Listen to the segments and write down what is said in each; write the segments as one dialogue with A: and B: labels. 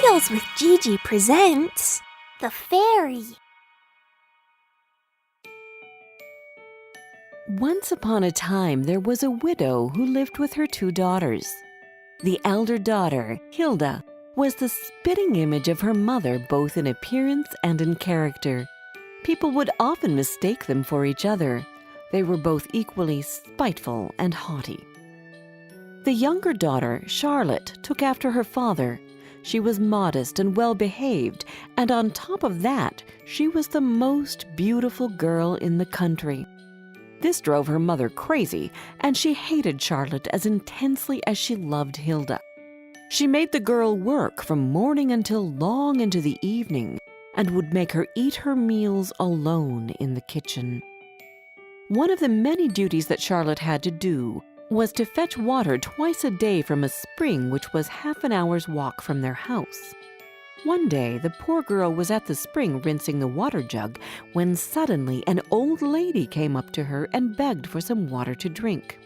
A: Riddles with Gigi presents The Fairy.
B: Once upon a time, there was a widow who lived with her two daughters. The elder daughter, Hilda, was the spitting image of her mother both in appearance and in character. People would often mistake them for each other. They were both equally spiteful and haughty. The younger daughter, Charlotte, took after her father. She was modest and well-behaved, and on top of that, she was the most beautiful girl in the country. This drove her mother crazy, and she hated Charlotte as intensely as she loved Hilda. She made the girl work from morning until long into the evening, and would make her eat her meals alone in the kitchen. One of the many duties that Charlotte had to do was to fetch water twice a day from a spring which was half an hour's walk from their house. One day, the poor girl was at the spring rinsing the water jug when suddenly an old lady came up to her and begged for some water to drink.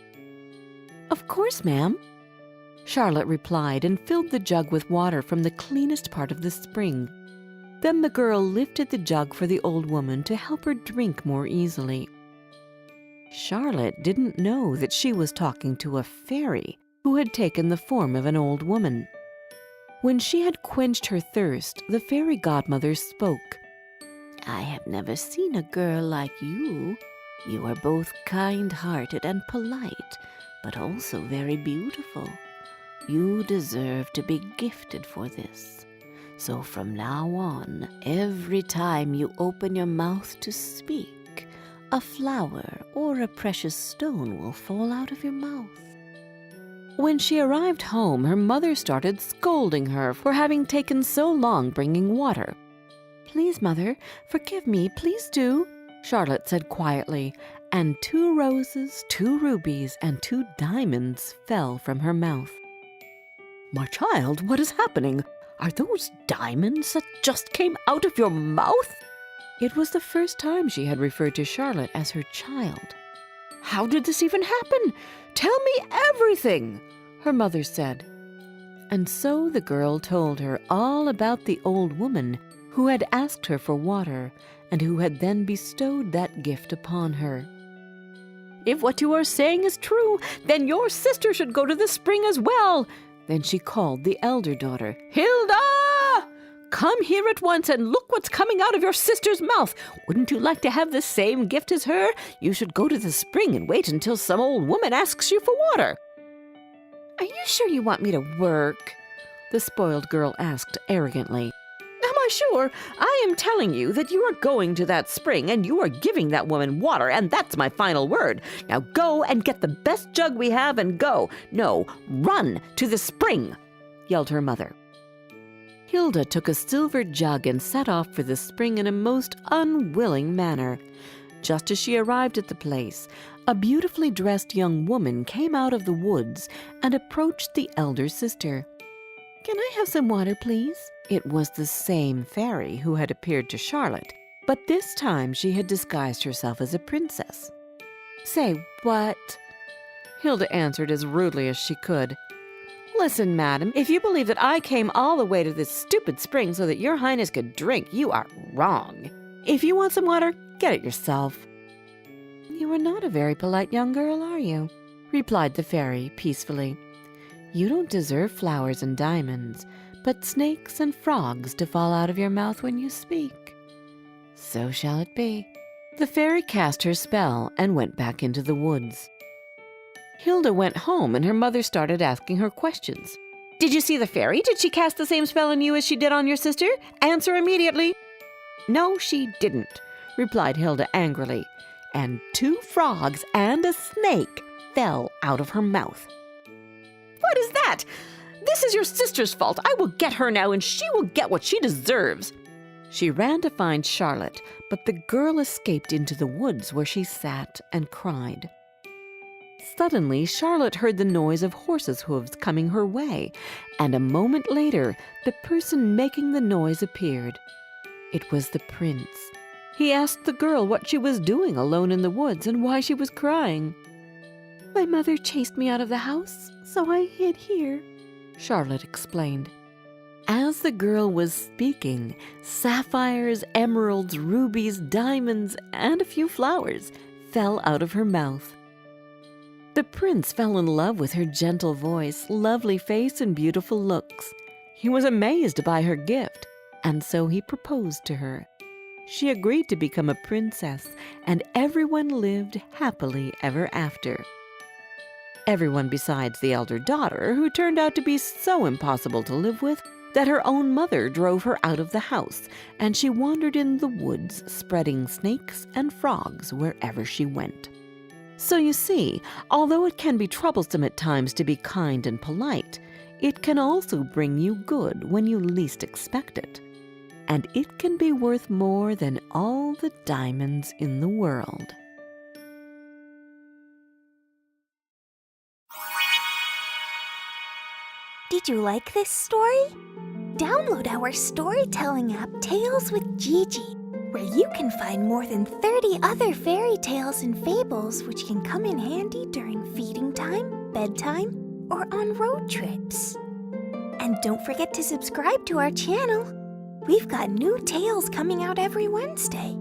B: "Of course, ma'am," Charlotte replied, and filled the jug with water from the cleanest part of the spring. Then the girl lifted the jug for the old woman to help her drink more easily. Charlotte didn't know that she was talking to a fairy who had taken the form of an old woman. When she had quenched her thirst, the fairy godmother spoke. "I have never seen a girl like you. You are both kind-hearted and polite, but also very beautiful. You deserve to be gifted for this. So from now on, every time you open your mouth to speak, a flower or a precious stone will fall out of your mouth." When she arrived home, her mother started scolding her for having taken so long bringing water. "Please, mother, forgive me, please do," Charlotte said quietly, and 2 roses, 2 rubies, and 2 diamonds fell from her mouth.
C: "My child, what is happening? Are those diamonds that just came out of your mouth?"
B: It was the first time she had referred to Charlotte as her child.
C: "How did this even happen? Tell me everything," her mother said.
B: And so the girl told her all about the old woman who had asked her for water and who had then bestowed that gift upon her.
C: "If what you are saying is true, then your sister should go to the spring as well." Then she called the elder daughter. "Hilda! Come here at once and look what's coming out of your sister's mouth. Wouldn't you like to have the same gift as her? You should go to the spring and wait until some old woman asks you for water."
B: "Are you sure you want me to work?" the spoiled girl asked arrogantly.
C: "Am I sure? I am telling you that you are going to that spring and you are giving that woman water, and that's my final word. Now go and get the best jug we have and go. No, run to the spring," yelled her mother.
B: Hilda took a silver jug and set off for the spring in a most unwilling manner. Just as she arrived at the place, a beautifully dressed young woman came out of the woods and approached the elder sister. "Can I have some water, please?" It was the same fairy who had appeared to Charlotte, but this time she had disguised herself as a princess. "Say what?" Hilda answered as rudely as she could. "Listen, madam, if you believe that I came all the way to this stupid spring so that your highness could drink, you are wrong. If you want some water, get it yourself." "You are not a very polite young girl, are you?" replied the fairy peacefully. "You don't deserve flowers and diamonds, but snakes and frogs to fall out of your mouth when you speak. So shall it be." The fairy cast her spell and went back into the woods. Hilda went home and her mother started asking her questions. "Did you see the fairy? Did she cast the same spell on you as she did on your sister? Answer immediately." "No, she didn't," replied Hilda angrily, and 2 frogs and a snake fell out of her mouth.
C: "What is that? This is your sister's fault. I will get her now, and she will get what she deserves."
B: She ran to find Charlotte, but the girl escaped into the woods where she sat and cried. Suddenly, Charlotte heard the noise of horses' hooves coming her way, and a moment later, the person making the noise appeared. It was the prince. He asked the girl what she was doing alone in the woods and why she was crying. "My mother chased me out of the house, so I hid here," Charlotte explained. As the girl was speaking, sapphires, emeralds, rubies, diamonds, and a few flowers fell out of her mouth. The prince fell in love with her gentle voice, lovely face, and beautiful looks. He was amazed by her gift, and so he proposed to her. She agreed to become a princess, and everyone lived happily ever after. Everyone besides the elder daughter, who turned out to be so impossible to live with that her own mother drove her out of the house, and she wandered in the woods, spreading snakes and frogs wherever she went. So you see, although it can be troublesome at times to be kind and polite, it can also bring you good when you least expect it. And it can be worth more than all the diamonds in the world.
A: Did you like this story? Download our storytelling app, Tales with Gigi, where you can find more than 30 other fairy tales and fables which can come in handy during feeding time, bedtime, or on road trips. And don't forget to subscribe to our channel. We've got new tales coming out every Wednesday.